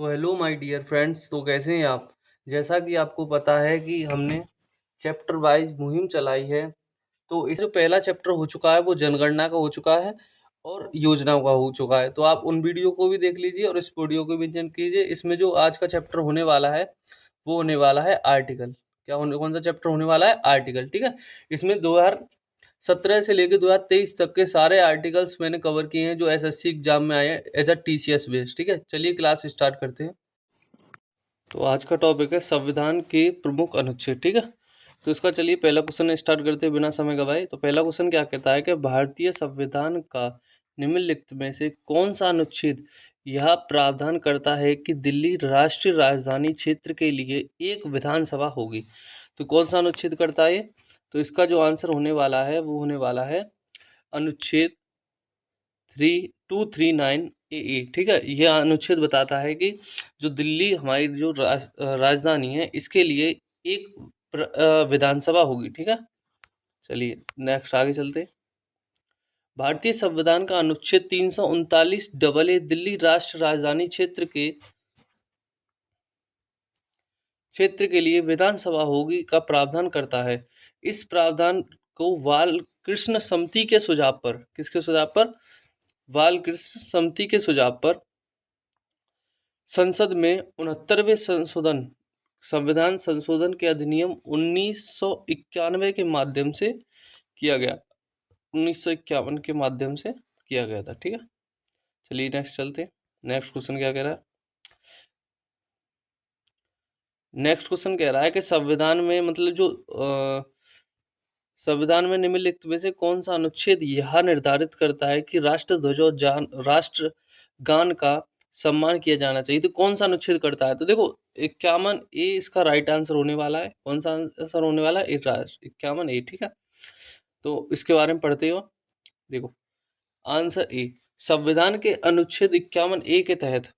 तो hello my dear friends, तो कैसे हैं आप। जैसा कि आपको पता है कि हमने चैप्टर वाइज मुहिम चलाई है। तो इस जो पहला चैप्टर हो चुका है वो जनगणना का हो चुका है और योजनाओं का हो चुका है। तो आप उन वीडियो को भी देख लीजिए और इस वीडियो को भी चेक कीजिए। इसमें जो आज का चैप्टर होने वाला है वो होने वाला है आर्टिकल। क्या होने कौन सा चैप्टर होने वाला है? आर्टिकल। ठीक है। इसमें 2017 से लेकर 2023 तक के सारे आर्टिकल्स मैंने कवर किए हैं जो एसएससी एग्जाम में आए हैं एज अ टीसीएस बेस्ड। ठीक है, चलिए क्लास स्टार्ट करते हैं। तो आज का टॉपिक है संविधान के प्रमुख अनुच्छेद। ठीक है, तो इसका चलिए पहला क्वेश्चन स्टार्ट करते हैं बिना समय गवाए। तो पहला क्वेश्चन क्या कहता है कि भारतीय संविधान का निम्नलिखित में से कौन सा अनुच्छेद यह प्रावधान करता है कि दिल्ली राष्ट्रीय राजधानी क्षेत्र के लिए एक विधानसभा होगी। तो कौन सा अनुच्छेद करता है ये? तो इसका जो आंसर होने वाला है वो होने वाला है अनुच्छेद 3239 ए। ठीक है, यह अनुच्छेद बताता है कि जो दिल्ली हमारी जो राजधानी है इसके लिए एक विधानसभा होगी। ठीक है, चलिए नेक्स्ट आगे चलते हैं। भारतीय संविधान का अनुच्छेद 339 दिल्ली राष्ट्र राजधानी क्षेत्र के लिए विधानसभा होगी का प्रावधान करता है। इस प्रावधान को बाल कृष्ण समिति के सुझाव पर, किसके सुझाव पर? बाल कृष्ण समिति के सुझाव पर संसद में 69वें संविधान संशोधन के अधिनियम 1991 के माध्यम से किया गया। 1951 के माध्यम से किया गया था। ठीक है, चलिए नेक्स्ट चलते हैं। नेक्स्ट क्वेश्चन क्या कह रहा है? नेक्स्ट क्वेश्चन कह रहा है कि संविधान में मतलब जो संविधान में निम्नलिखित में से कौन सा अनुच्छेद यह निर्धारित करता है कि राष्ट्रध्वज और राष्ट्रगान का सम्मान किया जाना चाहिए। तो कौन सा अनुच्छेद करता है? तो देखो 51 ए इसका राइट आंसर होने वाला है। कौन सा आंसर होने वाला है? 51 ए। ठीक है, तो इसके बारे में पढ़ते हो। देखो आंसर ए, संविधान के अनुच्छेद 51 ए के तहत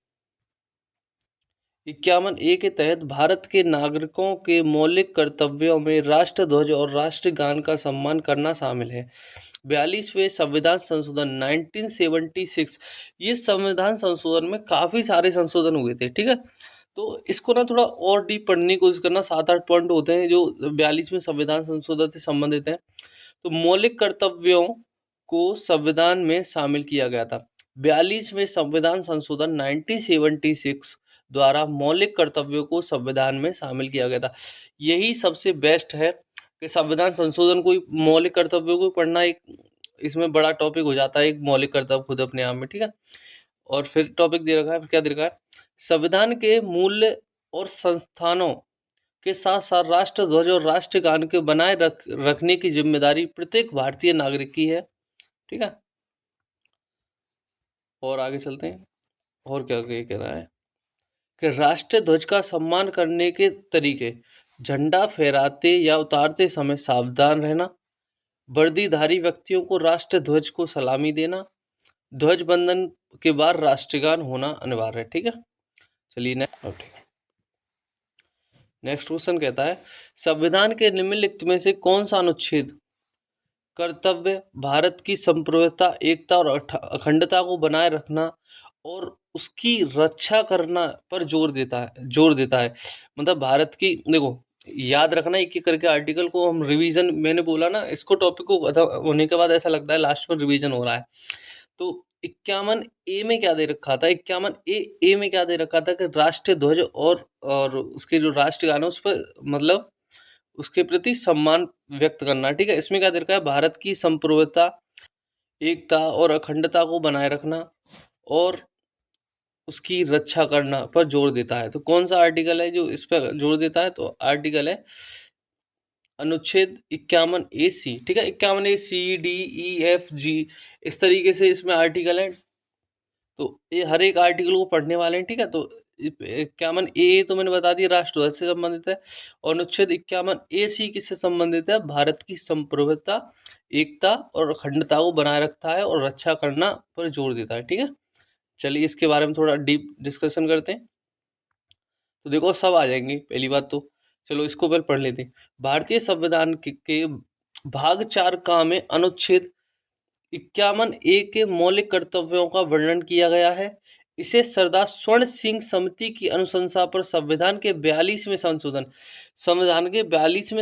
51 ए के तहत भारत के नागरिकों के मौलिक कर्तव्यों में राष्ट्रध्वज और राष्ट्रगान का सम्मान करना शामिल है। 42वें संविधान संशोधन 1976, ये संविधान संशोधन में काफ़ी सारे संशोधन हुए थे। ठीक है, तो इसको ना थोड़ा और डीप पढ़ने की कोशिश करना। 7-8 पॉइंट होते हैं जो 42वें संविधान संशोधन से संबंधित हैं। तो मौलिक कर्तव्यों को संविधान में शामिल किया गया था। 42वें संविधान संशोधन 1976 द्वारा मौलिक कर्तव्यों को संविधान में शामिल किया गया था। यही सबसे बेस्ट है कि संविधान संशोधन को मौलिक कर्तव्यों को पढ़ना एक इसमें बड़ा टॉपिक हो जाता है, एक मौलिक कर्तव्य खुद अपने आप में। ठीक है, और फिर टॉपिक दे रखा है, क्या दे रखा है? संविधान के मूल्य और संस्थानों के साथ साथ राष्ट्रध्वज और राष्ट्रगान के बनाए रखने की जिम्मेदारी प्रत्येक भारतीय नागरिक की है। ठीक है, और आगे चलते हैं। और क्या कह रहा है कि राष्ट्रीय ध्वज का सम्मान करने के तरीके: झंडा फहराते या उतारते समय सावधान रहना, वर्दीधारी व्यक्तियों को राष्ट्रीय ध्वज को सलामी देना, ध्वज बंधन के बाद राष्ट्रगान होना अनिवार्य है। ठीक है, चलिए नेक्स्ट क्वेश्चन कहता है संविधान के निम्नलिखित में से कौन सा अनुच्छेद कर्तव्य भारत की संप्रभुता, एकता और अखंडता को बनाए रखना और उसकी रक्षा करना पर जोर देता है। मतलब भारत की, देखो याद रखना एक एक करके आर्टिकल को हम रिवीजन, मैंने बोला ना इसको टॉपिक को होने के बाद ऐसा लगता है लास्ट में रिवीजन हो रहा है। तो 51 ए में क्या दे रखा था? 51 ए में क्या दे रखा था कि राष्ट्रीय ध्वज और उसके जो राष्ट्रगान है उस पर मतलब उसके प्रति सम्मान व्यक्त करना। ठीक है, इसमें क्या दे रखा है? भारत की संप्रभुता, एकता और अखंडता को बनाए रखना और उसकी रक्षा करना पर जोर देता है। तो कौन सा आर्टिकल है जो इस पर जोर देता है? तो आर्टिकल है अनुच्छेद 51 ए सी। ठीक है, 51 ए सी, डी, ई, एफ, जी इस तरीके से इसमें आर्टिकल है। तो ये हर एक आर्टिकल को पढ़ने वाले हैं। ठीक है, तो 51 ए तो मैंने बता दिया राष्ट्रध्वज से संबंधित है और अनुच्छेद 51 ए सी किससे संबंधित है? भारत की संप्रभुता, एकता और अखंडता को बनाए रखता है और रक्षा करना पर जोर देता है। ठीक है, चलिए इसके बारे में थोड़ा डीप डिस्कशन करते हैं। तो देखो सब आ जाएंगे। पहली बात तो चलो इसको पहले पढ़ लेते हैं। भारतीय संविधान के भाग 4 का में अनुच्छेद 51 ए के मौलिक कर्तव्यों का वर्णन किया गया है। इसे सरदार स्वर्ण सिंह समिति की अनुशंसा पर संविधान के 42वें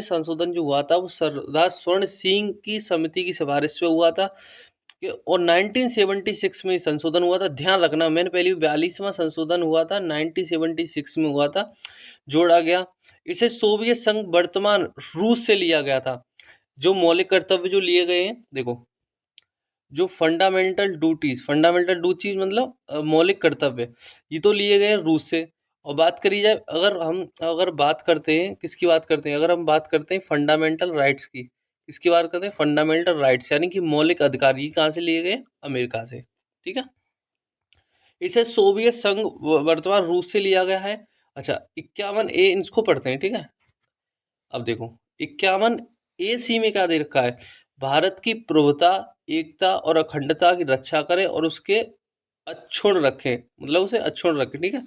संशोधन जो हुआ था वो सरदार स्वर्ण सिंह की समिति की सिफारिश पे हुआ था और 1976 में संशोधन हुआ था। ध्यान रखना, मैंने पहले 42वां संशोधन हुआ था 1976 में हुआ था, जोड़ा गया। इसे सोवियत संघ वर्तमान रूस से लिया गया था। जो मौलिक कर्तव्य जो लिए गए हैं, देखो, जो फंडामेंटल ड्यूटीज मतलब मौलिक कर्तव्य, ये तो लिए गए रूस से। और बात करी जाए, अगर बात करते हैं, किसकी बात करते हैं, अगर हम बात करते हैं फंडामेंटल राइट्स की, किसकी बात करते हैं, फंडामेंटल राइट्स यानी कि मौलिक अधिकार, ये कहाँ से लिए गए, अमेरिका से। ठीक है, इसे सोवियत संघ वर्तमान रूस से लिया गया है। अच्छा, 51A इसको पढ़ते हैं, ठीक है। अब देखो 51A में क्या दे रखा है, भारत की प्रभुता, एकता और अखंडता की रक्षा करें और उसके अक्षुण्ण रखें, मतलब उसे अक्षुण्ण रखें। ठीक है,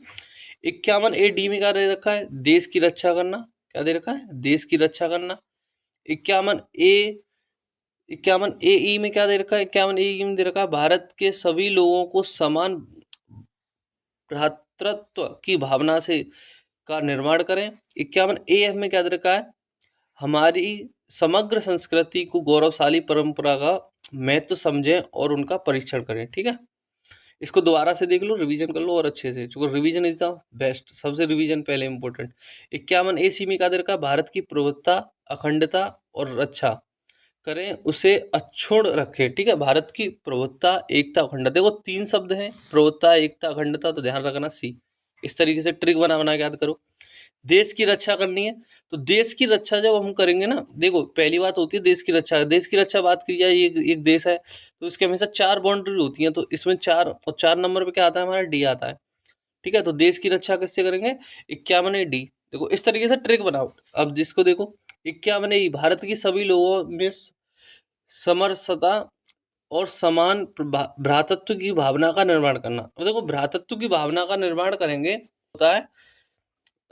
51A में क्या दे रखा है, देश की रक्षा करना। क्या दे रखा है, देश की रक्षा करना। 51A में क्या दे रखा है, 51A में दे रखा है, भारत के सभी लोगों को समान भ्रातृत्व की भावना से का निर्माण करें। 51A में क्या दे रखा है, हमारी समग्र संस्कृति को गौरवशाली परंपरा का महत्व समझें और उनका परीक्षण करें। ठीक है, इसको दोबारा से देख लो, रिवीजन कर लो और अच्छे से, क्योंकि रिवीजन इज द बेस्ट, सबसे रिवीजन पहले इंपॉर्टेंट। 51A में क्या दे रखा है, भारत की प्रभुत्ता, अखंडता और रक्षा करें, उसे अक्षुण्ण रखें। ठीक है, भारत की प्रभुत्ता, एकता, अखंडता, देखो 3 शब्द हैं, प्रभुत्ता, एकता, अखंडता, तो ध्यान रखना सी। इस तरीके से ट्रिक बना बना के याद करो। देश की रक्षा करनी है, तो देश की रक्षा जब हम करेंगे ना, देखो पहली बात होती है देश की रक्षा। देश की रक्षा बात की जाए, एक देश है तो इसके हमेशा 4 बाउंड्री होती हैं, तो इसमें 4 और 4 नंबर पे क्या आता है, हमारा डी आता है। ठीक है, तो देश की रक्षा किससे करेंगे, 51A देखो इस तरीके से ट्रिक बनाओ। अब जिसको देखो 51A, भारत की सभी लोगों में समरसता और समान भ्रातृत्व की भावना का निर्माण करना। अब देखो भ्रातृत्व की भावना का निर्माण करेंगे, होता है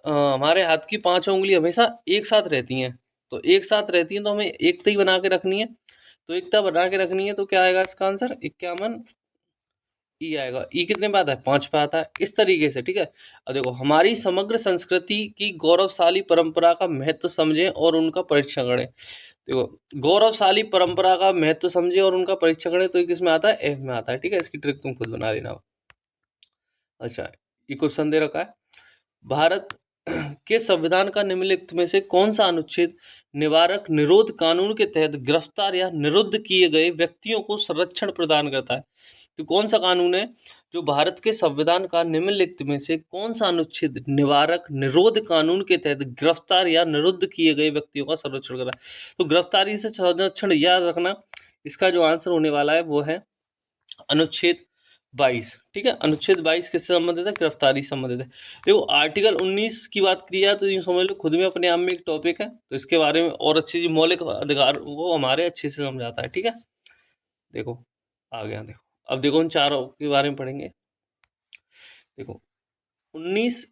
हमारे हाथ की 5 उंगली हमेशा एक साथ रहती हैं, तो एक साथ रहती हैं तो हमें एकता ही बना के रखनी है। तो एकता बना के रखनी है, तो क्या आएगा इसका आंसर, 51 ई आएगा। ई कितने पे आता है, 5 पे आता है, इस तरीके से। ठीक है, अब देखो, हमारी समग्र संस्कृति की गौरवशाली परंपरा का महत्व समझें और उनका परीक्षण करें। देखो गौरवशाली परंपरा का महत्व समझे और उनका परीक्षण करें, तो ये किस में आता है, एफ में आता है। ठीक है, इसकी ट्रिक तुम खुद बना लेना। अच्छा, ये क्वेश्चन दे रखा है, भारत के संविधान का निम्नलिखित में से कौन सा अनुच्छेद निवारक निरोध कानून के तहत गिरफ्तार या निरुद्ध किए गए व्यक्तियों को संरक्षण प्रदान करता है। तो कौन सा कानून है जो भारत के संविधान का निम्नलिखित में से कौन सा अनुच्छेद निवारक निरोध कानून के तहत गिरफ्तार या निरुद्ध किए गए व्यक्तियों का संरक्षण कर रहा है। तो गिरफ्तारी से संरक्षण याद रखना, इसका जो आंसर होने वाला है वो है अनुच्छेद 22। ठीक है, अनुच्छेद 22 किससे संबंधित है, गिरफ्तारी संबंधित है। देखो आर्टिकल 19 की बात की जाए तो यूँ समझ लो खुद में अपने आप में एक टॉपिक है, तो इसके बारे में और अच्छी मौलिक अधिकार वो हमारे अच्छे से समझाता है। ठीक है, देखो आ गया, देखो अब देखो उन चारों के बारे में पढ़ेंगे। देखो 19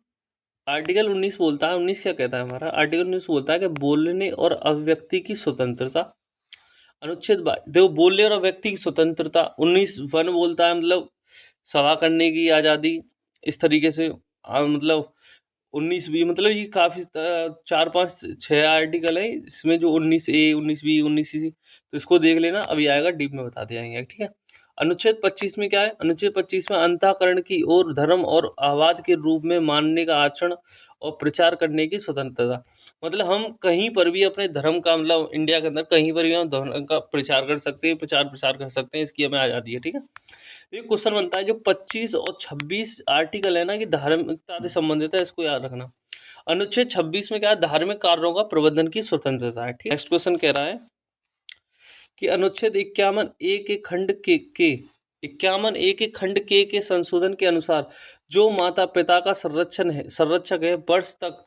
आर्टिकल 19 बोलता है, 19 क्या कहता है हमारा, आर्टिकल 19 बोलता है कि बोलने और अभिव्यक्ति की स्वतंत्रता। अनुच्छेद देखो बोलने और अभिव्यक्ति की स्वतंत्रता 19(1) बोलता है, मतलब सभा करने की आज़ादी, इस तरीके से मतलब 19(b), मतलब ये काफ़ी 4-5-6 आर्टिकल है इसमें, जो 19(a), 19(b), 19(c), तो इसको देख लेना, अभी आएगा डीप में बताते जाएंगे। ठीक है, अनुच्छेद 25 में क्या है, अनुच्छेद 25 में अंतःकरण की ओर धर्म और आवाद के रूप में मानने का आचरण और प्रचार करने की स्वतंत्रता। मतलब हम कहीं पर भी अपने धर्म का, मतलब इंडिया के अंदर कहीं पर भी हम धर्म का प्रचार कर सकते हैं, प्रचार प्रसार कर सकते हैं, इसकी हमें आज़ादी है। ठीक है, ये क्वेश्चन बनता है जो 25 और 26 आर्टिकल है ना, कि धार्मिकता से संबंधित है, इसको याद रखना। अनुच्छेद 26 में क्या है, धार्मिक कार्यों का प्रबंधन की स्वतंत्रता है। ठीक, नेक्स्ट क्वेश्चन कह रहा है कि अनुच्छेद 51(a) के खंड के 51(a) के खंड के संशोधन के अनुसार जो माता पिता का संरक्षक है वर्ष तक,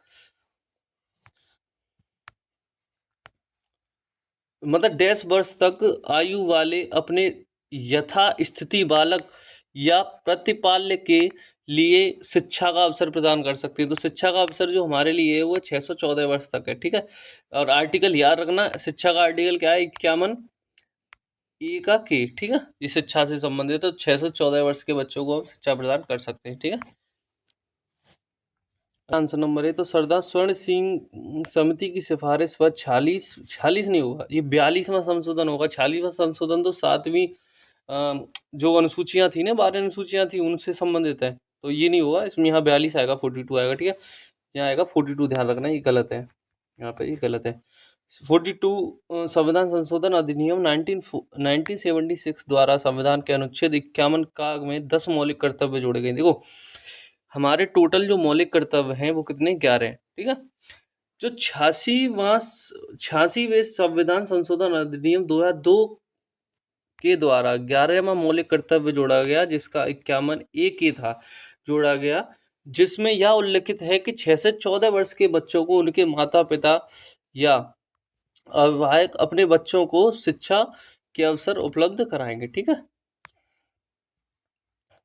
मतलब 10 वर्ष तक आयु वाले अपने यथास्थिति बालक या प्रतिपाल्य के लिए शिक्षा का अवसर प्रदान कर सकते हैं। तो शिक्षा का अवसर जो हमारे लिए है वो 614 वर्ष तक है। ठीक है, और आर्टिकल याद रखना, शिक्षा का आर्टिकल क्या है, 51 ए का के, ठीक है, ये शिक्षा से संबंधित है। तो 6 से 14 वर्ष के बच्चों को हम शिक्षा प्रदान कर सकते हैं, ठीक है। आंसर नंबर है तो सरदार स्वर्ण सिंह समिति की सिफारिश पर 46 नहीं होगा, ये 42वां संशोधन होगा। 46वां संशोधन तो 7वीं जो अनुसूचियां थी ना, 12 अनुसूचियां थी, उनसे संबंधित है, तो ये नहीं होगा इसमें। यहाँ 42 आएगा, 42 आएगा, ठीक है। यहाँ आएगा 42, ध्यान रखना, ये गलत है, यहाँ पे ये गलत है। 42 संविधान संशोधन अधिनियम 1976 द्वारा संविधान के अनुच्छेद 51 का में 10 मौलिक कर्तव्य जोड़े गए। देखो हमारे टोटल जो मौलिक कर्तव्य हैं वो कितने, 11 हैं, ठीक है। जो 86वें संविधान संशोधन अधिनियम 2002 के द्वारा 11वां मौलिक कर्तव्य जोड़ा गया, जिसका 51 ए के था, जोड़ा गया, जिसमें यह उल्लिखित है कि 6 से 14 वर्ष के बच्चों को उनके माता पिता या अविवाहित अपने बच्चों को शिक्षा के अवसर उपलब्ध कराएंगे, ठीक है।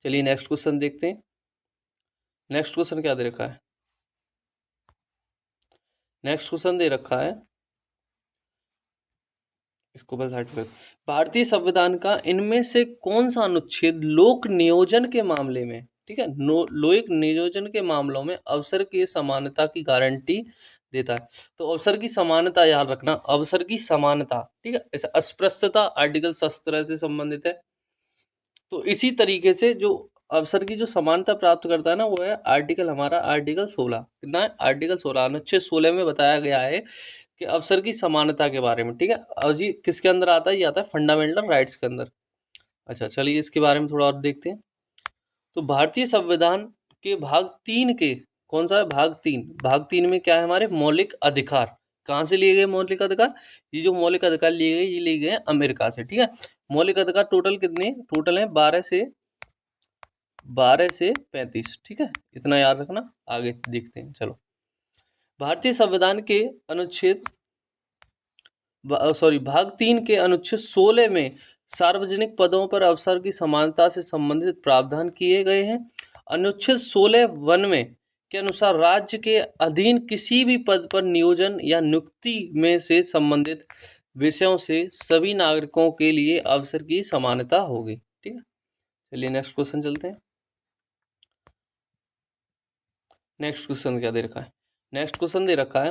चलिए नेक्स्ट क्वेश्चन देखते हैं। नेक्स्ट क्वेश्चन क्या दे रखा है? नेक्स्ट क्वेश्चन दे रखा है, इसको बस हट कर, भारतीय संविधान का इनमें से कौन सा अनुच्छेद लोक नियोजन के मामले में, ठीक है, लोक नियोजन के मामलों में अवसर की समानता की गारंटी देता है? तो अवसर की समानता याद रखना, अवसर की समानता, ठीक है। ऐसा अस्पृश्यता आर्टिकल 17 से संबंधित है। तो इसी तरीके से जो अवसर की जो समानता प्राप्त करता है ना, वो है आर्टिकल हमारा आर्टिकल 16। कितना है? आर्टिकल 16, अनुच्छेद 16 में बताया गया है कि अवसर की समानता के बारे में, ठीक है। और जी किसके अंदर आता है? ये आता है फंडामेंटल राइट्स के अंदर। अच्छा चलिए इसके बारे में थोड़ा और देखते हैं। तो भारतीय संविधान के भाग 3 के, कौन सा है? भाग 3। भाग 3 में क्या है? हमारे मौलिक अधिकार। कहाँ से लिए गए मौलिक अधिकार? ये जो मौलिक अधिकार लिए गए, ये लिए गए अमेरिका से, ठीक है। मौलिक अधिकार टोटल कितने? टोटल है 12 से 35, ठीक है, इतना याद रखना। आगे देखते हैं, चलो। भारतीय संविधान के अनुच्छेद भाग 3 के अनुच्छेद 16 में सार्वजनिक पदों पर अवसर की समानता से संबंधित प्रावधान किए गए हैं। अनुच्छेद 16(1) में के अनुसार राज्य के अधीन किसी भी पद पर नियोजन या नियुक्ति में से संबंधित विषयों से सभी नागरिकों के लिए अवसर की समानता होगी, ठीक है। चलिए नेक्स्ट क्वेश्चन चलते हैं। नेक्स्ट क्वेश्चन क्या दे रखा है? नेक्स्ट क्वेश्चन दे रखा है,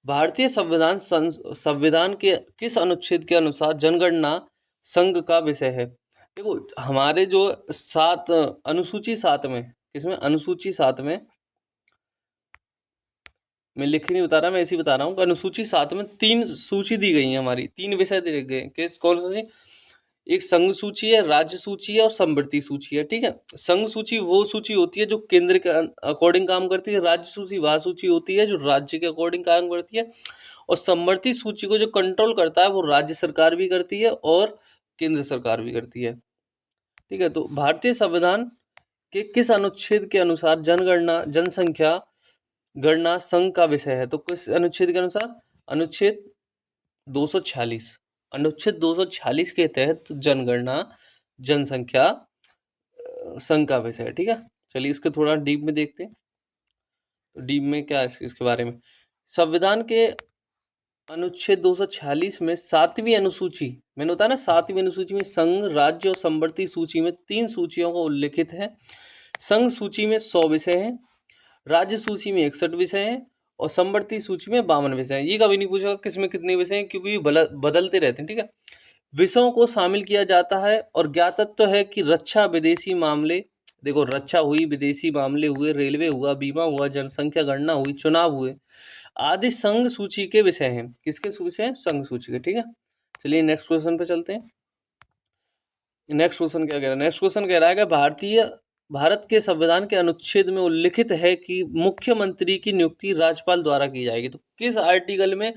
भारतीय संविधान के किस अनुच्छेद के अनुसार जनगणना संघ का विषय है? देखो हमारे जो 7 अनुसूची 7 में, किसमें? अनुसूची 7 में, मैं लिख नहीं बता रहा, मैं ऐसे ही बता रहा हूँ। अनुसूची 7 में 3 सूची दी गई है, हमारी 3 विषय दे गए हैं। किस कौन सी? एक संघ सूची है, राज्य सूची है और समवर्ती सूची है, ठीक है। संघ सूची वो सूची होती है जो केंद्र के अकॉर्डिंग काम करती है। राज्य सूची वह सूची होती है जो राज्य के अकॉर्डिंग काम करती है। और समवर्ती सूची को जो कंट्रोल करता है वो राज्य सरकार भी करती है और केंद्र सरकार भी करती है, ठीक है। तो भारतीय संविधान के किस अनुच्छेद के अनुसार जनगणना जनसंख्या गणना संघ का विषय है? तो किस अनुच्छेद के अनुसार? अनुच्छेद 246। अनुच्छेद 246 के तहत जनगणना जनसंख्या संघ का विषय है, ठीक है। चलिए इसके थोड़ा डीप में देखते हैं। तो डीप में क्या है इसके बारे में? संविधान के अनुच्छेद 246 में 7वीं अनुसूची, मैंने बताया ना, 7वीं अनुसूची में संघ, राज्य और समवर्ती सूची में 3 सूचियों को उल्लिखित है। संघ सूची में 100 विषय हैं, राज्य सूची में 61 विषय हैं और समवर्ती सूची में 52 विषय हैं। ये कभी नहीं पूछा किसमें कितने विषय हैं, क्योंकि ये बदलते रहते हैं, ठीक है। विषयों को शामिल किया जाता है और ज्ञातत्व है कि रक्षा, विदेशी मामले, देखो रक्षा हुई, विदेशी मामले हुए, रेलवे हुआ, बीमा हुआ, जनसंख्या गणना हुई, चुनाव हुए आदि संघ सूची के विषय हैं। किसके विषय हैं? संघ सूची के, ठीक है। चलिए नेक्स्ट क्वेश्चन पे चलते हैं। नेक्स्ट क्वेश्चन क्या कह रहा है? नेक्स्ट क्वेश्चन कह रहा है कि भारत के संविधान के अनुच्छेद में उल्लिखित है कि मुख्यमंत्री की नियुक्ति राज्यपाल द्वारा की जाएगी। तो किस आर्टिकल में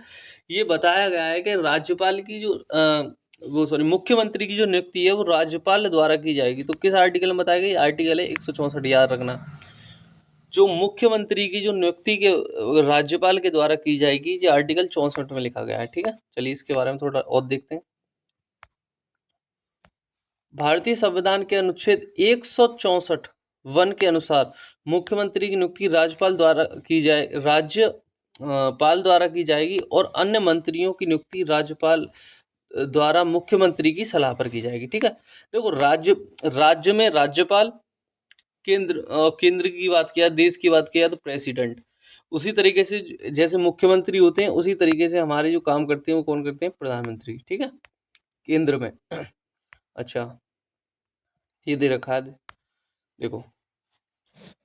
ये बताया गया है कि राज्यपाल की जो मुख्यमंत्री की जो नियुक्ति है वो राज्यपाल द्वारा की जाएगी? तो किस आर्टिकल में बताया गया? आर्टिकल है 164, याद रखना। जो मुख्यमंत्री की जो नियुक्ति के राज्यपाल के द्वारा की जाएगी, ये आर्टिकल 64 में लिखा गया है, ठीक है। चलिए इसके बारे में थोड़ा और देखते हैं। भारतीय संविधान के अनुच्छेद 164(1) के अनुसार मुख्यमंत्री की नियुक्ति राज्यपाल द्वारा की जाएगी और अन्य मंत्रियों की नियुक्ति राज्यपाल द्वारा मुख्यमंत्री की सलाह पर की जाएगी। ठीक है, देखो राज्य में राज्यपाल, केंद्र की बात किया, देश की बात किया तो प्रेसिडेंट। उसी तरीके से जैसे मुख्यमंत्री होते हैं, उसी तरीके से हमारे जो काम करते हैं वो कौन करते हैं? प्रधानमंत्री। ठीक है, केंद्र में। अच्छा, ये दे रखा है, देखो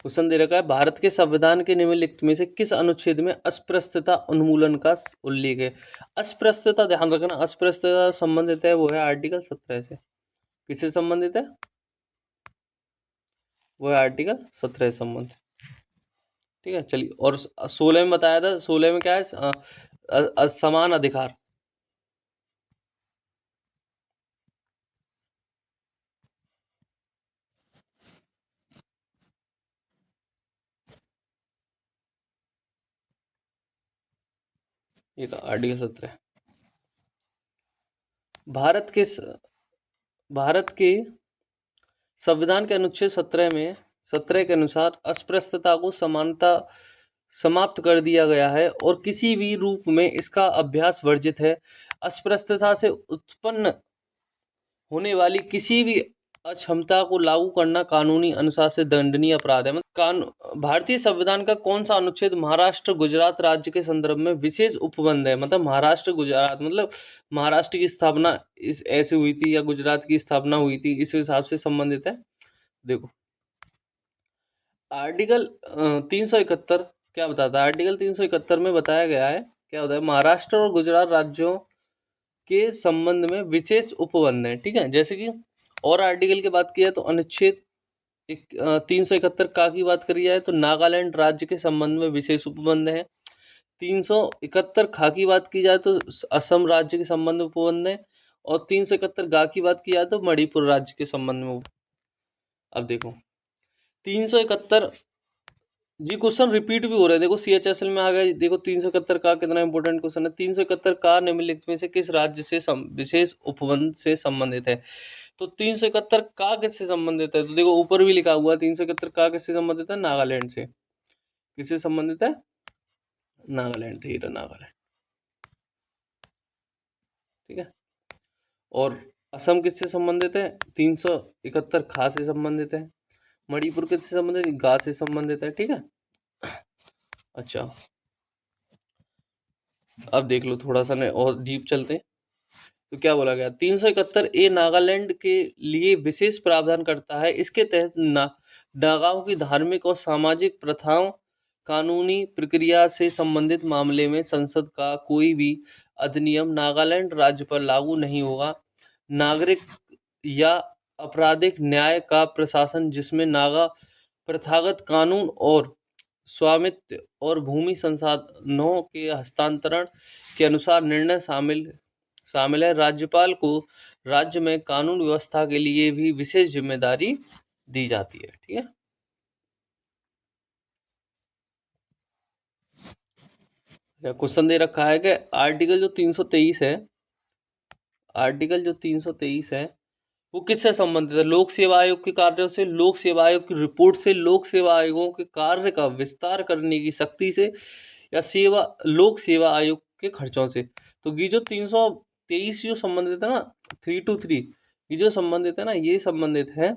क्वेश्चन दे रखा है, भारत के संविधान के निम्नलिखित में से किस अनुच्छेद में अस्पृश्यता उन्मूलन का उल्लेख है? अस्पृश्यता, ध्यान रखना, अस्पृश्यता संबंधित है वो है आर्टिकल 17 से। किससे संबंधित है? वो है आर्टिकल 17 से संबंधित। ठीक है, चलिए। और 16 में बताया था, 16 में क्या है? समान अधिकार। ये था आर्टिकल 17। भारत के भारत के संविधान के अनुच्छेद 17 के अनुसार अस्पृश्यता को समानता समाप्त कर दिया गया है और किसी भी रूप में इसका अभ्यास वर्जित है। अस्पृश्यता से उत्पन्न होने वाली किसी भी अक्षमता को लागू करना कानूनी अनुसार से दंडनीय अपराध है। भारतीय संविधान का कौन सा अनुच्छेद महाराष्ट्र गुजरात राज्य के संदर्भ में विशेष उपबंध है? मतलब महाराष्ट्र गुजरात, मतलब महाराष्ट्र की स्थापना इस ऐसे हुई थी या गुजरात की स्थापना हुई थी, इस हिसाब से संबंधित है। देखो आर्टिकल 371 क्या बताता है? आर्टिकल 371 में बताया गया है, क्या होता है? महाराष्ट्र और गुजरात राज्यों के संबंध में विशेष उपबंध है। ठीक है, जैसे कि और आर्टिकल की बात किया तो अनुच्छेद 371 का की बात करी जाए तो नागालैंड राज्य के संबंध में विशेष उपबंध है। 371 खा की बात की जाए तो असम राज्य के संबंध में उपबंध है। और 371 गा की बात की जाए तो मणिपुर राज्य के संबंध में। अब देखो 371 जी, क्वेश्चन रिपीट भी हो रहे हैं। देखो CHSL में आ गया। देखो 371 का कितना इंपॉर्टेंट क्वेश्चन है। 371 का निम्नलिखित में से किस राज्य से विशेष उपबंध से संबंधित है? तो 371 का किससे संबंधित है? तो देखो ऊपर भी लिखा हुआ है 371 का किससे संबंधित है? नागालैंड से। किससे संबंधित है? नागालैंड से। नागालैंड। ठीक है, और असम किससे संबंधित है? 371 खा से संबंधित है। मणिपुर किससे संबंधित? गा से संबंधित है। ठीक है, अच्छा अब देख लो थोड़ा सा और डीप चलते हैं। तो क्या बोला गया? 371 नागालैंड के लिए विशेष प्रावधान करता है। इसके तहत नागाओं की धार्मिक और सामाजिक प्रथाओं कानूनी प्रक्रिया से संबंधित मामले में संसद का कोई भी अधिनियम नागालैंड राज्य पर लागू नहीं होगा। नागरिक या आपराधिक न्याय का प्रशासन, जिसमें नागा प्रथागत कानून और स्वामित्व और भूमि संसाधनों के हस्तांतरण के अनुसार निर्णय शामिल है। राज्यपाल को राज्य में कानून व्यवस्था के लिए भी विशेष जिम्मेदारी दी जाती है। ठीक है, क्वेश्चन दे रखा है कि आर्टिकल जो 323 है, आर्टिकल जो 323 है वो किससे संबंधित है? लोक सेवा आयोग के कार्यों से, लोक सेवा आयोग की रिपोर्ट से, लोक सेवा आयोगों के कार्य का विस्तार करने की शक्ति से, या लोक सेवा आयोग के खर्चों से। तो ये जो 323 जो संबंधित है ना, 323 ये जो संबंधित है ना, ये संबंधित है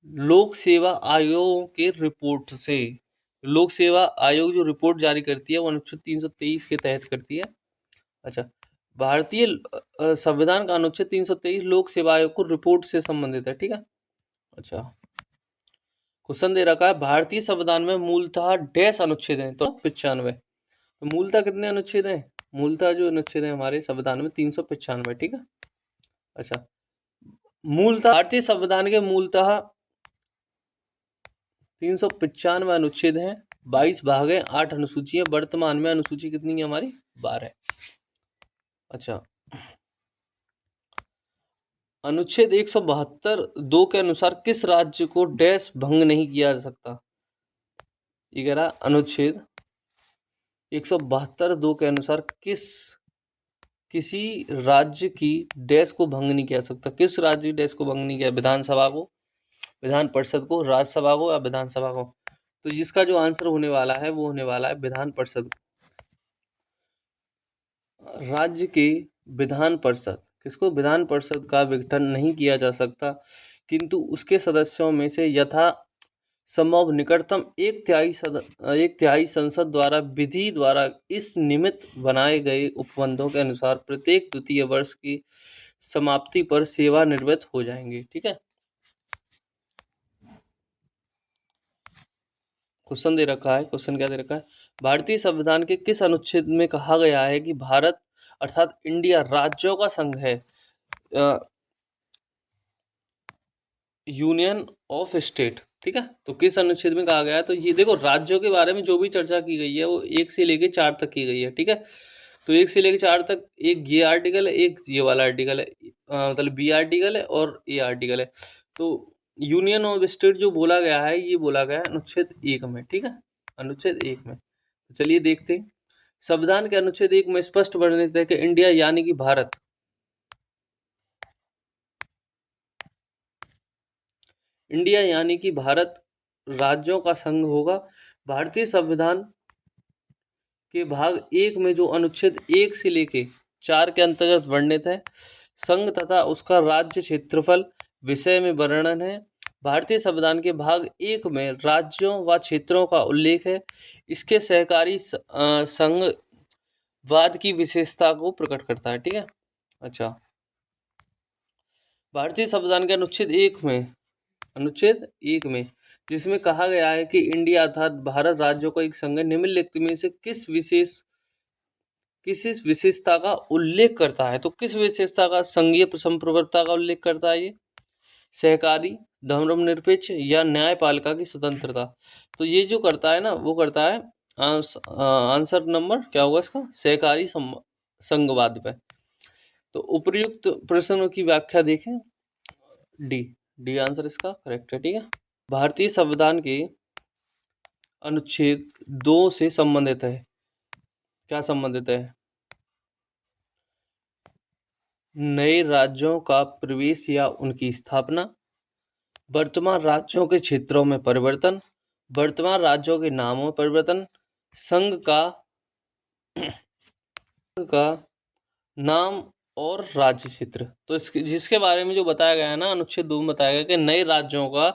लोक सेवा आयोग के रिपोर्ट से। लोक सेवा आयोग जो रिपोर्ट जारी करती है वो अनुच्छेद 323 के तहत करती है। अच्छा, भारतीय संविधान का अनुच्छेद 323 लोक सेवा आयोग को रिपोर्ट से संबंधित है। ठीक है, अच्छा क्वेश्चन दे रखा है, भारतीय संविधान में मूलतः डैश अनुच्छेद है? तो 95। तो मूलतः कितने अनुच्छेद हैं? मूलतः जो अनुच्छेद है हमारे संविधान में 395। ठीक है, अच्छा मूलतः भारतीय संविधान के मूलतः 395 अनुच्छेद हैं, 22 भाग हैं, 8 अनुसूची है। वर्तमान में अनुसूची कितनी है हमारी? 12। अच्छा, अनुच्छेद 172 2 के अनुसार किस राज्य को डैश भंग नहीं किया जा सकता? ये कह रहा अनुच्छेद 172 2 के अनुसार किसी राज्य की डैश को भंग नहीं किया सकता। किस राज्य की डैश को भंग नहीं किया? विधानसभा को, विधान परिषद को, राज्यसभा को, या विधानसभा को? तो जिसका जो आंसर होने वाला है वो होने वाला है विधान परिषद। राज्य के विधान परिषद, किसको विधान परिषद का विघटन नहीं किया जा सकता, किंतु उसके सदस्यों में से यथा संभव निकटतम एक तिहाई संसद द्वारा विधि द्वारा इस निमित्त बनाए गए उपबंधों के अनुसार प्रत्येक द्वितीय वर्ष की समाप्ति पर सेवानिवृत्त हो जाएंगे। ठीक है, क्वेश्चन दे रखा है, क्वेश्चन क्या दे रखा है, भारतीय संविधान के किस अनुच्छेद में कहा गया है कि भारत अर्थात इंडिया राज्यों का संघ है, यूनियन ऑफ स्टेट। ठीक है, तो किस अनुच्छेद में कहा गया है, तो ये देखो राज्यों के बारे में जो भी चर्चा की गई है वो 1 से लेके 4 तक की गई है। ठीक है, तो 1 से लेके 4 तक एक ये आर्टिकल है, एक ये वाला आर्टिकल है, मतलब बी आर्टिकल है और ए आर्टिकल है। तो यूनियन ऑफ स्टेट जो बोला गया है ये बोला गया है अनुच्छेद 1 में। ठीक है, अनुच्छेद 1 में। तो चलिए देखते हैं, संविधान के अनुच्छेद 1 में स्पष्ट वर्णित है कि इंडिया यानी कि भारत, इंडिया यानी कि भारत राज्यों का संघ होगा। भारतीय संविधान के भाग 1 में जो अनुच्छेद 1 से लेके 4 के अंतर्गत वर्णित है, संघ तथा उसका राज्य क्षेत्रफल विषय में वर्णन है। भारतीय संविधान के भाग 1 में राज्यों व क्षेत्रों का उल्लेख है। इसके सहकारी संघवाद की विशेषता को प्रकट करता है। ठीक है, अच्छा, भारतीय संविधान के अनुच्छेद 1 में जिसमें कहा गया है कि इंडिया अर्थात भारत राज्यों का एक संघ है, निम्नलिखित में से किस विशेषता का उल्लेख करता है, तो किस विशेषता का, संघीय संप्रभुता का उल्लेख करता है ये, सहकारी, धर्मनिरपेक्ष या न्यायपालिका की स्वतंत्रता। तो ये जो करता है ना वो करता है आंसर नंबर क्या होगा इसका, सहकारी संघवाद पे। तो उपर्युक्त प्रश्नों की व्याख्या देखें, डी आंसर इसका करेक्ट है। ठीक है, भारतीय संविधान के अनुच्छेद 2 से संबंधित है, क्या संबंधित है, नए राज्यों का प्रवेश या उनकी स्थापना, वर्तमान राज्यों के क्षेत्रों में परिवर्तन, वर्तमान राज्यों के नामों में परिवर्तन, संघ का नाम और राज्य क्षेत्र। तो इसके जिसके बारे में जो बताया गया है ना अनुच्छेद 2 में बताया गया कि नए राज्यों का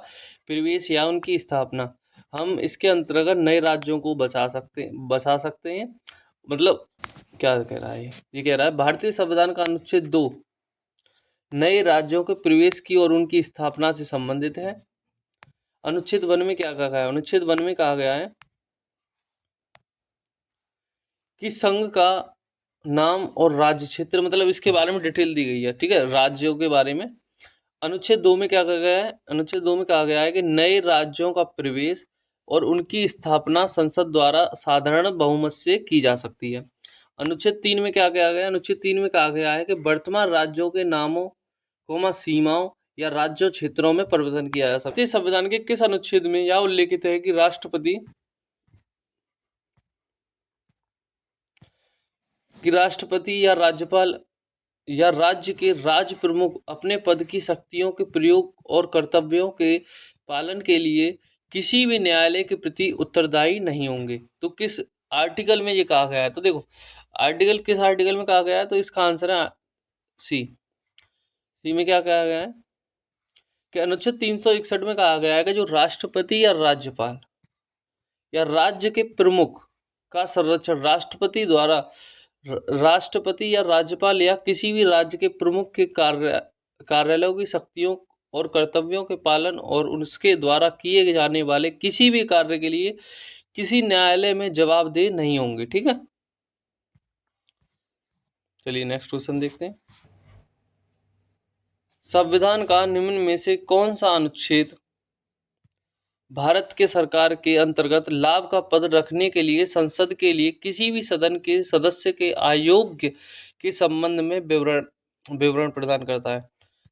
प्रवेश या उनकी स्थापना, हम इसके अंतर्गत नए राज्यों को बसा सकते हैं। मतलब क्या कह रहा है ये कह रहा है भारतीय संविधान का अनुच्छेद 2 नए राज्यों के प्रवेश की और उनकी स्थापना से संबंधित है। अनुच्छेद 1 में क्या कहा गया है, अनुच्छेद 1 में कहा गया है कि संघ का नाम और राज्य क्षेत्र, मतलब इसके बारे में डिटेल दी गई है। ठीक है, राज्यों के बारे में। अनुच्छेद 2 में क्या कहा गया है, अनुच्छेद 2 में कहा गया है कि नए राज्यों का प्रवेश और उनकी स्थापना संसद द्वारा साधारण बहुमत से की जा सकती है। अनुच्छेद 3 में क्या कहा गया है, अनुच्छेद 3 में कहा गया है कि वर्तमान राज्यों के नामों सीमाओं या राज्यों क्षेत्रों में परिवर्तन किया जा सकता है। संविधान के किस अनुच्छेद में यह उल्लेखित है कि राष्ट्रपति या राज्यपाल या राज्य के राज प्रमुख अपने पद की शक्तियों के प्रयोग और कर्तव्यों के पालन के लिए किसी भी न्यायालय के प्रति उत्तरदायी नहीं होंगे। तो किस आर्टिकल में ये कहा गया है, तो देखो आर्टिकल किस आर्टिकल में कहा गया है, तो इसका आंसर है सी में क्या कहा गया है कि अनुच्छेद 361 में कहा गया है कि जो राष्ट्रपति या राज्यपाल या राज्य के प्रमुख का संरक्षण राष्ट्रपति या राज्यपाल या किसी भी राज्य के प्रमुख के कार्यालयों की शक्तियों और कर्तव्यों के पालन और उसके द्वारा किए जाने वाले किसी भी कार्य के लिए किसी न्यायालय में जवाबदेह नहीं होंगे। ठीक है, चलिए नेक्स्ट क्वेश्चन देखते हैं, संविधान का निम्न में से कौन सा अनुच्छेद भारत के सरकार के अंतर्गत लाभ का पद रखने के लिए संसद के लिए किसी भी सदन के सदस्य के अयोग्य के संबंध में विवरण प्रदान करता है।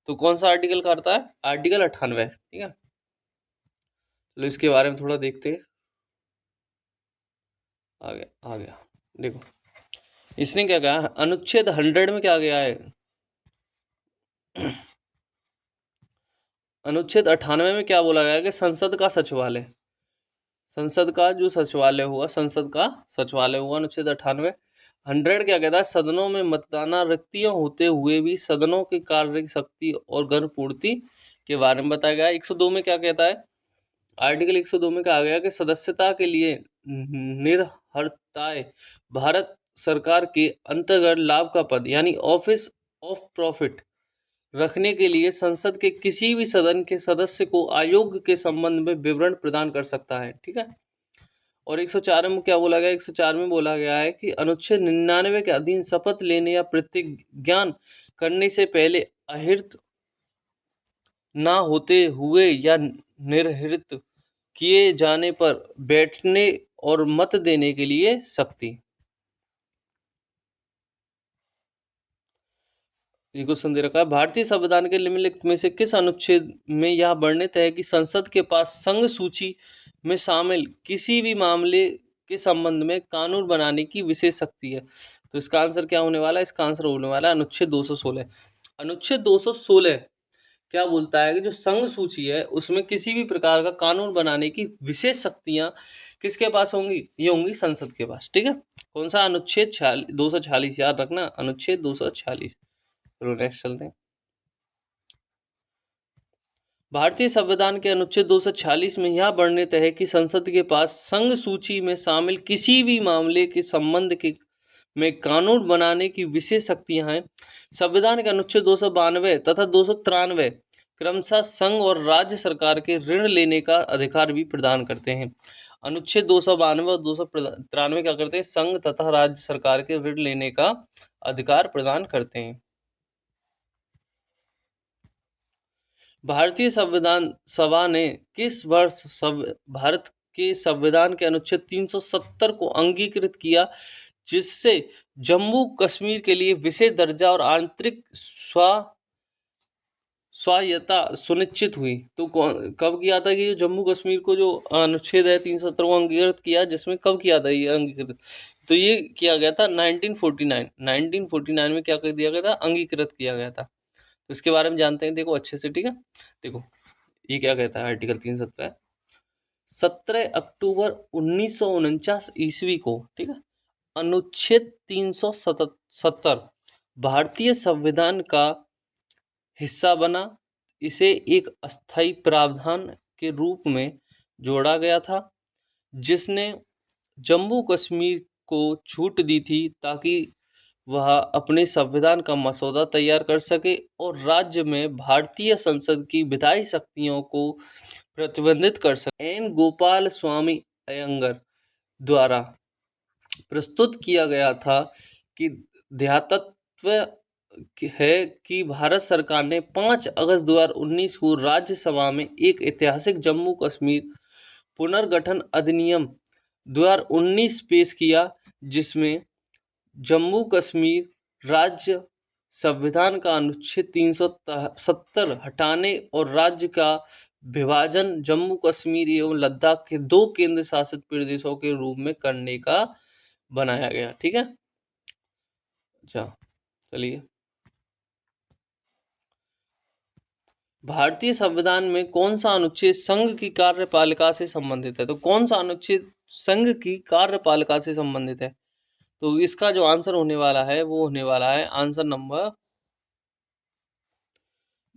तो कौन सा आर्टिकल करता है, आर्टिकल 98। ठीक है, तो इसके बारे में थोड़ा देखते हैं, आ गया देखो इसने क्या कहा, अनुच्छेद 100 में क्या गया है, अनुच्छेद 98 में क्या बोला गया है कि संसद का जो सचिवालय होगा अनुच्छेद 98। 100 क्या कहता है, सदनों में मतदानाधिक्य होते हुए भी सदनों की कार्य शक्ति और गर्भपूर्ति के बारे में बताया गया है। 102 में क्या कहता है, आर्टिकल 102 में कहा गया कि सदस्यता के लिए निरहरताय भारत सरकार के अंतर्गत लाभ का पद यानी ऑफिस ऑफ प्रॉफिट रखने के लिए संसद के किसी भी सदन के सदस्य को आयोग के संबंध में विवरण प्रदान कर सकता है। ठीक है। और 104 में क्या बोला गया, 104 में बोला गया है कि अनुच्छेद 99 के अधीन शपथ लेने या प्रतिज्ञान करने से पहले अहिर्त ना होते हुए या निर्हित किए जाने पर बैठने और मत देने के लिए शक्ति। ये क्वेश्चन दे रखा है, भारतीय संविधान के निम्नलिखित में से किस अनुच्छेद में यह वर्णित है कि संसद के पास संघ सूची में शामिल किसी भी मामले के संबंध में कानून बनाने की विशेष शक्ति है? तो इसका आंसर क्या होने वाला है, इसका आंसर होने वाला है अनुच्छेद 216। अनुच्छेद 216 क्या बोलता है कि जो संघ सूची है उसमें किसी भी प्रकार का कानून बनाने की विशेष शक्तियां किसके पास होंगी, ये होंगी संसद के पास। ठीक है। कौन सा अनुच्छेद 246, याद रखना, अनुच्छेद 246। चलो नेक्स्ट चलते हैं। भारतीय संविधान के अनुच्छेद 246 में यह वर्णित है कि संसद के पास संघ सूची में शामिल किसी भी मामले के संबंध के में कानून बनाने की विशेष शक्तियां हैं। संविधान के अनुच्छेद 292 तथा 293 क्रमशः संघ और राज्य सरकार के ऋण लेने का अधिकार भी प्रदान करते हैं। अनुच्छेद 292 और 293 क्या करते हैं, संघ तथा राज्य सरकार के ऋण लेने का अधिकार प्रदान करते हैं। भारतीय संविधान सभा ने किस वर्ष भारत के संविधान के अनुच्छेद 370 को अंगीकृत किया, जिससे जम्मू कश्मीर के लिए विशेष दर्जा और आंतरिक स्वायत्तता सुनिश्चित हुई? तो कब किया था कि जम्मू कश्मीर को जो अनुच्छेद है 370 को अंगीकृत किया, जिसमें कब किया था ये अंगीकृत? तो ये किया गया था 1949 में क्या कर दिया गया था, अंगीकृत किया गया था। तो इसके बारे में जानते हैं, देखो अच्छे से। ठीक है। देखो ये क्या कहता है आर्टिकल 370, 17 अक्टूबर 1949 ईस्वी को, ठीक है, अनुच्छेद 370 भारतीय संविधान का हिस्सा बना। इसे एक अस्थायी प्रावधान के रूप में जोड़ा गया था, जिसने जम्मू कश्मीर को छूट दी थी ताकि वह अपने संविधान का मसौदा तैयार कर सके और राज्य में भारतीय संसद की विधायी शक्तियों को प्रतिबंधित कर सके। एन गोपाल स्वामी अयंगर द्वारा प्रस्तुत किया गया था कि ध्यातत्व है कि भारत सरकार ने 5 अगस्त 2019 को राज्यसभा में एक ऐतिहासिक जम्मू कश्मीर पुनर्गठन अधिनियम 2019 पेश किया, जिसमें जम्मू कश्मीर राज्य संविधान का अनुच्छेद 370 हटाने और राज्य का विभाजन जम्मू कश्मीर एवं लद्दाख के 2 केंद्र शासित प्रदेशों के रूप में करने का बनाया गया। ठीक है। अच्छा चलिए, भारतीय संविधान में कौन सा अनुच्छेद संघ की कार्यपालिका से संबंधित है? तो कौन सा अनुच्छेद संघ की कार्यपालिका से संबंधित है? तो इसका जो आंसर होने वाला है वो होने वाला है आंसर नंबर,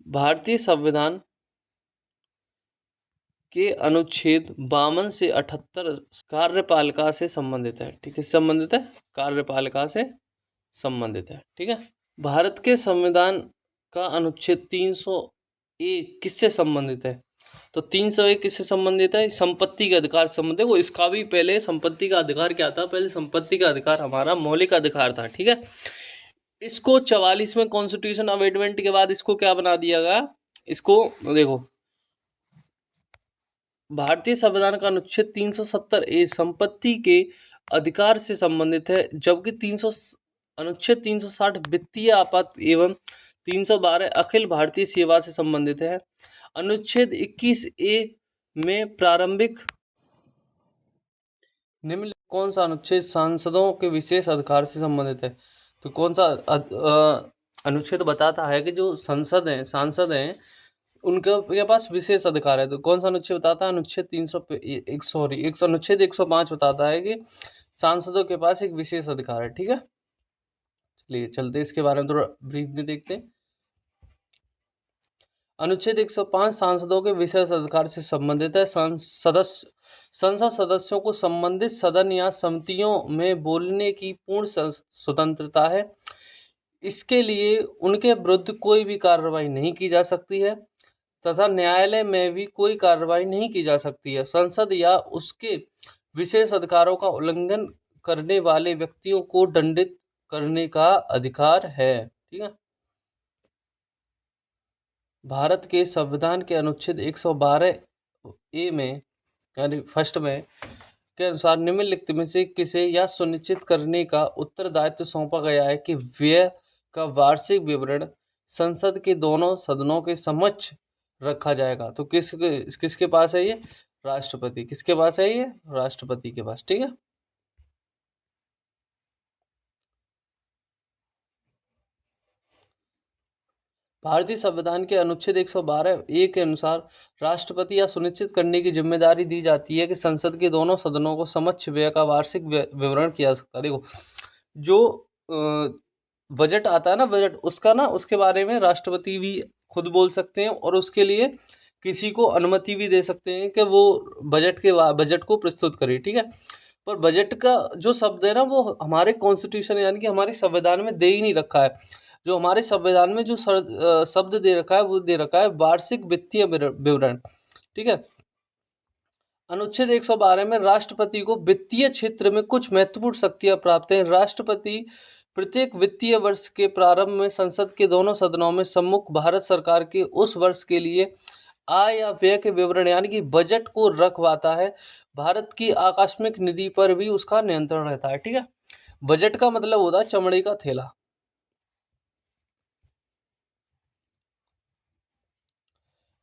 भारतीय संविधान के अनुच्छेद 52 से 78 कार्यपालिका से संबंधित है। ठीक है, संबंधित है, कार्यपालिका से संबंधित है। ठीक है। भारत के संविधान का अनुच्छेद 301 किससे संबंधित है? तो 301 किससे संबंधित है? संपत्ति के अधिकार से संबंधित है। वो इसका भी पहले संपत्ति का अधिकार क्या था? पहले संपत्ति का अधिकार हमारा मौलिक अधिकार था। ठीक है। इसको 44वें कॉन्स्टिट्यूशन अमेंडमेंट के बाद इसको क्या बना दिया गया? इसको देखो, भारतीय संविधान का अनुच्छेद 370 ए संपत्ति के अधिकार से संबंधित है, जबकि अनुच्छेद 360 वित्तीय आपात एवं 312 अखिल भारतीय सेवा से संबंधित है। अनुच्छेद 21 ए में प्रारंभिक निम्न कौन सा अनुच्छेद सांसदों के विशेष अधिकार से संबंधित है? तो कौन सा अनुच्छेद बताता है कि जो सांसद हैं उनके पास विशेष अधिकार है? तो कौन सा अनुच्छेद बताता है? अनुच्छेद 301 अनुच्छेद 105 बताता है कि सांसदों के पास एक विशेष अधिकार है। ठीक है। चलिए चलते इसके बारे में थोड़ा ब्रीफ में देखते हैं। अनुच्छेद 105 सांसदों के विशेष अधिकार से संबंधित है। संसद सदस्यों को संबंधित सदन या समितियों में बोलने की पूर्ण स्वतंत्रता है। इसके लिए उनके विरुद्ध कोई भी कार्रवाई नहीं की जा सकती है तथा न्यायालय में भी कोई कार्रवाई नहीं की जा सकती है। संसद या उसके विशेष अधिकारों का उल्लंघन करने वाले व्यक्तियों को दंडित करने का अधिकार है। ठीक है। भारत के संविधान के अनुच्छेद 112 ए में यानी फर्स्ट में के अनुसार निम्नलिखित में से किसे यह सुनिश्चित करने का उत्तरदायित्व सौंपा गया है कि व्यय का वार्षिक विवरण संसद के दोनों सदनों के समक्ष रखा जाएगा। तो किसके पास है ये? राष्ट्रपति। किसके पास है ये? राष्ट्रपति के पास। ठीक है। भारतीय संविधान के अनुच्छेद 112 ए के अनुसार राष्ट्रपति यह सुनिश्चित करने की जिम्मेदारी दी जाती है कि संसद के दोनों सदनों को समक्ष व्यय का वार्षिक विवरण किया जा सकता है। देखो, जो बजट आता है ना, बजट उसका ना, उसके बारे में राष्ट्रपति भी खुद बोल सकते हैं और उसके लिए किसी को अनुमति भी दे सकते हैं कि वो बजट को प्रस्तुत करे। ठीक है। पर बजट का जो शब्द है ना, वो हमारे कॉन्स्टिट्यूशन यानी कि हमारे संविधान में दे ही नहीं रखा है। जो हमारे संविधान में जो शब्द दे रखा है वो दे रखा है वार्षिक वित्तीय विवरण। ठीक है। अनुच्छेद 112 में राष्ट्रपति को वित्तीय क्षेत्र में कुछ महत्वपूर्ण शक्तियां प्राप्त हैं। राष्ट्रपति प्रत्येक वित्तीय वर्ष के प्रारंभ में संसद के दोनों सदनों में सम्मुख भारत सरकार के उस वर्ष के लिए आय या व्यय के विवरण यानी कि बजट को रखवाता है। भारत की आकस्मिक निधि पर भी उसका नियंत्रण रहता है। ठीक है। बजट का मतलब होता है चमड़े का थैला।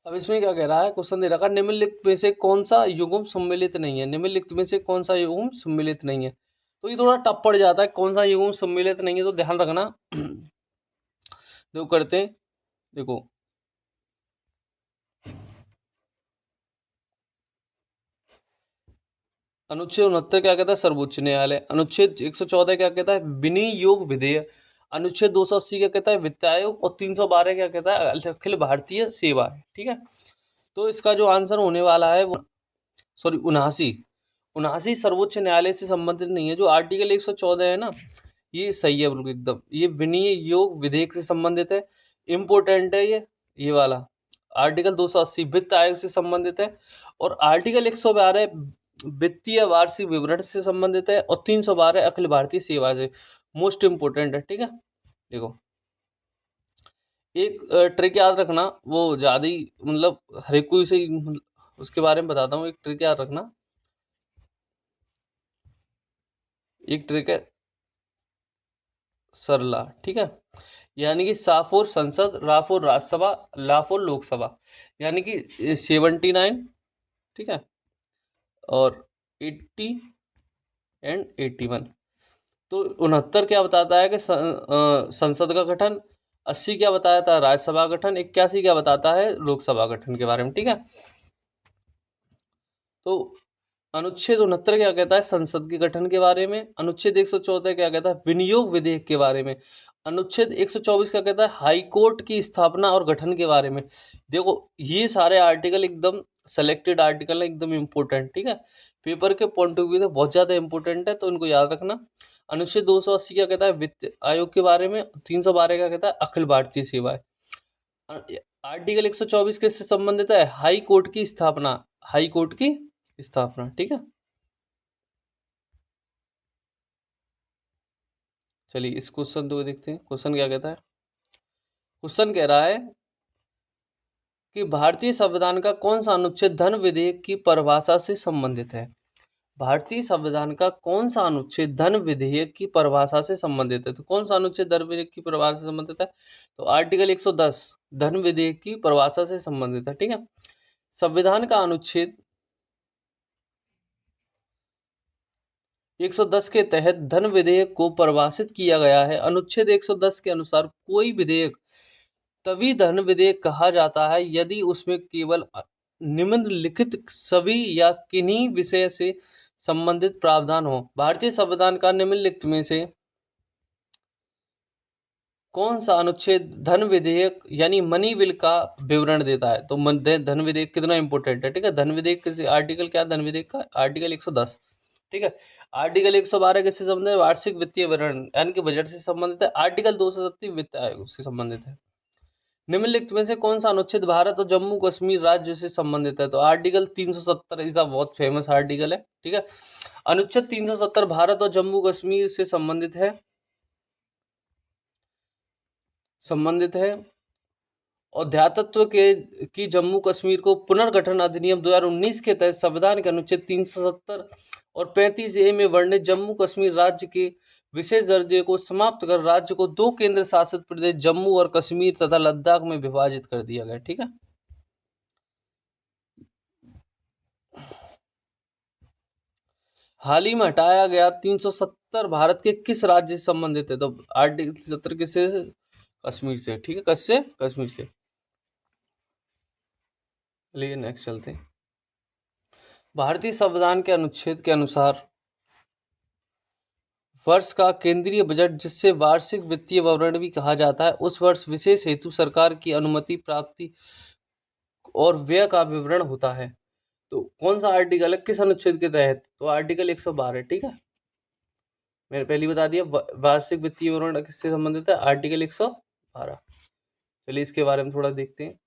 अब इसमें क्या कह रहा है, क्वेश्चन दे रखा है निम्नलिखित में से कौन सा युग्म सम्मिलित नहीं है। निम्नलिखित में से कौन सा युग्म सम्मिलित नहीं है। तो ये थोड़ा टफ पड़ जाता है, कौन सा युग्म सम्मिलित नहीं है, तो ध्यान रखना। देखो करते हैं। देखो, अनुच्छेद 69 क्या कहता है? सर्वोच्च न्यायालय। अनुच्छेद 114 क्या कहता है? विनियोग विधेयक। अनुच्छेद 280 क्या कहता है? वित्त आयोग। और 312 क्या कहता है? अखिल भारतीय सेवा। ठीक है। तो इसका जो आंसर होने वाला है वो, सॉरी, 79 सर्वोच्च न्यायालय से संबंधित नहीं है। जो आर्टिकल 114 है ना, ये सही है बिल्कुल एकदम। ये विनियोग विधेयक से संबंधित है, इम्पोर्टेंट है ये वाला। आर्टिकल 280 वित्त आयोग से संबंधित है और आर्टिकल 112 वित्तीय वार्षिक विवरण से संबंधित है और 312 अखिल भारतीय सेवा से मोस्ट इम्पोर्टेंट है। ठीक है। देखो, एक ट्रिक याद रखना, वो ज्यादा ही मतलब हर एक को इसे उसके बारे में बताता हूँ। एक ट्रिक याद रखना, एक ट्रिक है सरला। ठीक है। यानी कि सा फॉर संसद, रा फॉर राज्यसभा, ला फॉर लोकसभा। यानी कि 79, ठीक है, और 80 एंड 81। तो 69 क्या बताता है कि संसद का गठन, 80 क्या बताया था? राज्यसभा गठन, 81 क्या बताता है? लोकसभा गठन के बारे में। ठीक है। तो अनुच्छेद 69 क्या कहता है? संसद के गठन के बारे में। अनुच्छेद 114 क्या कहता है? विनियोग विधेयक के बारे में। अनुच्छेद 124 क्या कहता है? हाई कोर्ट की स्थापना और गठन के बारे में। देखो, ये सारे आर्टिकल एकदम सेलेक्टेड आर्टिकल है, एकदम इम्पोर्टेंट। ठीक है। पेपर के पॉइंट ऑफ व्यू से बहुत ज़्यादा इंपॉर्टेंट है, तो इनको याद रखना। अनुच्छेद 280 क्या कहता है? वित्त आयोग के बारे में। 312 क्या कहता है? अखिल भारतीय सेवाएं। आर्टिकल 124 किससे संबंधित है? हाई कोर्ट की स्थापना, हाई कोर्ट की स्थापना। ठीक है। चलिए इस क्वेश्चन को देखते हैं। क्वेश्चन क्या कहता है? क्वेश्चन कह रहा है कि भारतीय संविधान का कौन सा अनुच्छेद धन विधेयक की परिभाषा से संबंधित है। भारतीय संविधान का कौन सा अनुच्छेद धन विधेयक की परिभाषा से संबंधित है। तो कौन सा अनुच्छेद धन विधेयक की परिभाषा से संबंधित है? तो आर्टिकल 110 धन विधेयक की परिभाषा से संबंधित है। ठीक है। संविधान का अनुच्छेद 110 के तहत धन विधेयक को परिभाषित किया गया है। अनुच्छेद 110 के अनुसार कोई विधेयक तभी धन विधेयक कहा जाता है यदि उसमें केवल निम्नलिखित सभी या किन्हीं विषय से संबंधित प्रावधान हो। भारतीय संविधान का निम्नलिखित में से कौन सा अनुच्छेद धन विधेयक यानी मनी बिल का विवरण देता है? तो धन विधेयक कितना इंपॉर्टेंट है, ठीक है। धन विधेयक किसी आर्टिकल क्या है धन विधेयक का? आर्टिकल 110, ठीक है। आर्टिकल 112 किससे संबंधित है? वार्षिक वित्तीय विवरण यानी कि बजट से संबंधित है। आर्टिकल 270 वित्त आयोग से संबंधित है। निम्नलिखित में से कौन सा अनुच्छेद भारत और जम्मू कश्मीर राज्य से संबंधित है? तो आर्टिकल 370 इज अ बहुत फेमस आर्टिकल है, ठीक है। अनुच्छेद 370 भारत और जम्मू कश्मीर से संबंधित है। अध्यात्व के की जम्मू कश्मीर को पुनर्गठन अधिनियम 2019 के तहत संविधान के अनुच्छेद 370 और 35A में वर्णित जम्मू कश्मीर राज्य के विशेष दर्जे को समाप्त कर राज्य को 2 केंद्र शासित प्रदेश जम्मू और कश्मीर तथा लद्दाख में विभाजित कर दिया गया, ठीक है। हाल ही में हटाया गया 370 भारत के किस राज्य से संबंधित है? तो आर्टिकल 70 किससे? कश्मीर से, ठीक है। किससे? कश्मीर से। चलिए नेक्स्ट चलते हैं। भारतीय संविधान के अनुच्छेद के अनुसार वर्ष का केंद्रीय बजट, जिससे वार्षिक वित्तीय विवरण भी कहा जाता है, उस वर्ष विशेष हेतु सरकार की अनुमति प्राप्ति और व्यय का विवरण होता है। तो कौन सा आर्टिकल है, किस अनुच्छेद के तहत? तो आर्टिकल 112, ठीक है। मैंने पहले बता दिया वार्षिक वित्तीय विवरण किससे संबंधित है? आर्टिकल 112। चलिए इसके बारे में थोड़ा देखते हैं।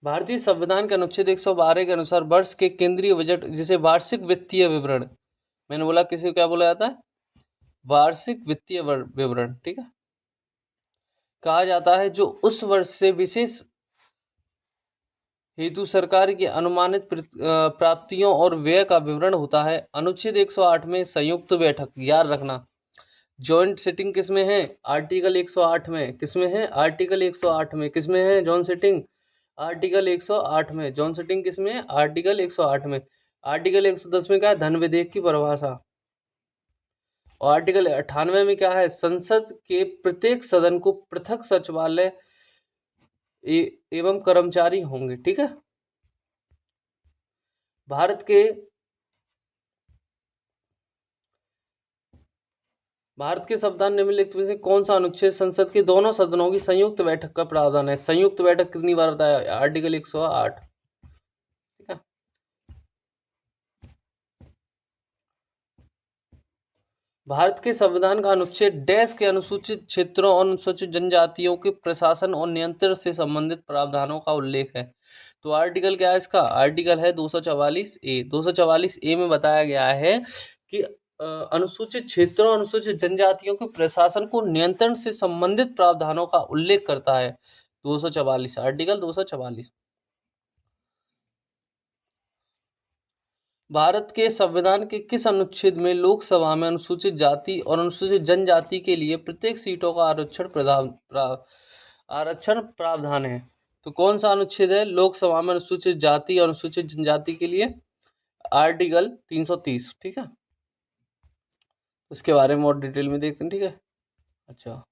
भारतीय संविधान के अनुच्छेद 112 के अनुसार वर्ष के केंद्रीय बजट, जिसे वार्षिक वित्तीय विवरण, मैंने बोला किसे क्या बोला जाता है? वार्षिक वित्तीय विवरण, ठीक है, कहा जाता है, जो उस वर्ष से विशेष हेतु सरकार की अनुमानित प्राप्तियों और व्यय का विवरण होता है। अनुच्छेद 108 में संयुक्त बैठक, याद रखना, जॉइंट सिटिंग किसमें है? आर्टिकल 108 में। किसमें है? आर्टिकल 108 में। किसमें है जॉइंट सिटिंग? आर्टिकल 108 में। जॉइंट सिटिंग किसमें है? आर्टिकल 108 में। आर्टिकल 110 में क्या है? धन विधेयक की परिभाषा। और आर्टिकल 98 में क्या है? संसद के प्रत्येक सदन को पृथक सचिवालय एवं कर्मचारी होंगे, ठीक है। भारत के संविधान निम्नलिखित में से कौन सा अनुच्छेद संसद के दोनों सदनों की संयुक्त बैठक का प्रावधान है? संयुक्त बैठक कितनी बार बताया? आर्टिकल 108, ठीक है। भारत के संविधान का अनुच्छेद डैश के अनुसूचित क्षेत्रों और अनुसूचित जनजातियों के प्रशासन और नियंत्रण से संबंधित प्रावधानों का उल्लेख है। तो आर्टिकल क्या है इसका? आर्टिकल है 244A। 244A में बताया गया है कि अनुसूचित क्षेत्रों, अनुसूचित जनजातियों के प्रशासन को नियंत्रण से संबंधित प्रावधानों का उल्लेख करता है। 244, आर्टिकल 244। भारत के संविधान के किस अनुच्छेद में लोकसभा में अनुसूचित जाति और अनुसूचित जनजाति के लिए प्रत्येक सीटों का आरक्षण प्रावधान है? तो कौन सा अनुच्छेद है लोकसभा में अनुसूचित जाति और अनुसूचित जनजाति के लिए? आर्टिकल 330, ठीक है। उसके बारे में और डिटेल में देखते हैं, ठीक है। अच्छा,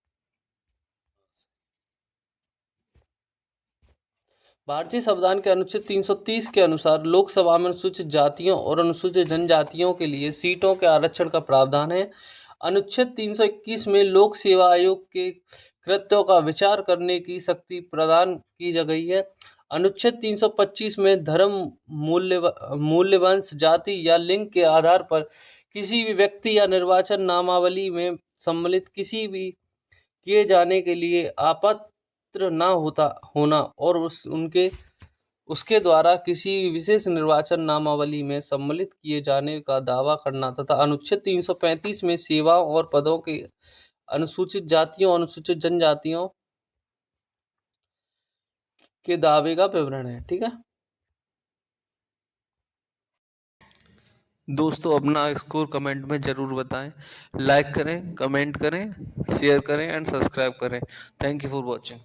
भारतीय संविधान के अनुच्छेद 330 के अनुसार लोकसभा में अनुसूचित जातियों और अनुसूचित जनजातियों के लिए सीटों के आरक्षण का प्रावधान है। अनुच्छेद 321 में लोक सेवा आयोग के कृत्यों का विचार करने की शक्ति प्रदान की गई है। अनुच्छेद 325 में धर्म, मूल्य, वंश, जाति या लिंग के आधार पर किसी भी व्यक्ति या निर्वाचन नामावली में सम्मिलित किसी भी किए जाने के लिए अपात्र न होना और उसके द्वारा किसी विशेष निर्वाचन नामावली में सम्मिलित किए जाने का दावा करना, तथा अनुच्छेद 335 में सेवाओं और पदों के अनुसूचित जातियों और अनुसूचित जनजातियों के दावे का विवरण है, ठीक है। दोस्तों अपना स्कोर कमेंट में ज़रूर बताएं, लाइक करें, कमेंट करें, शेयर करें एंड सब्सक्राइब करें। Thank you for watching.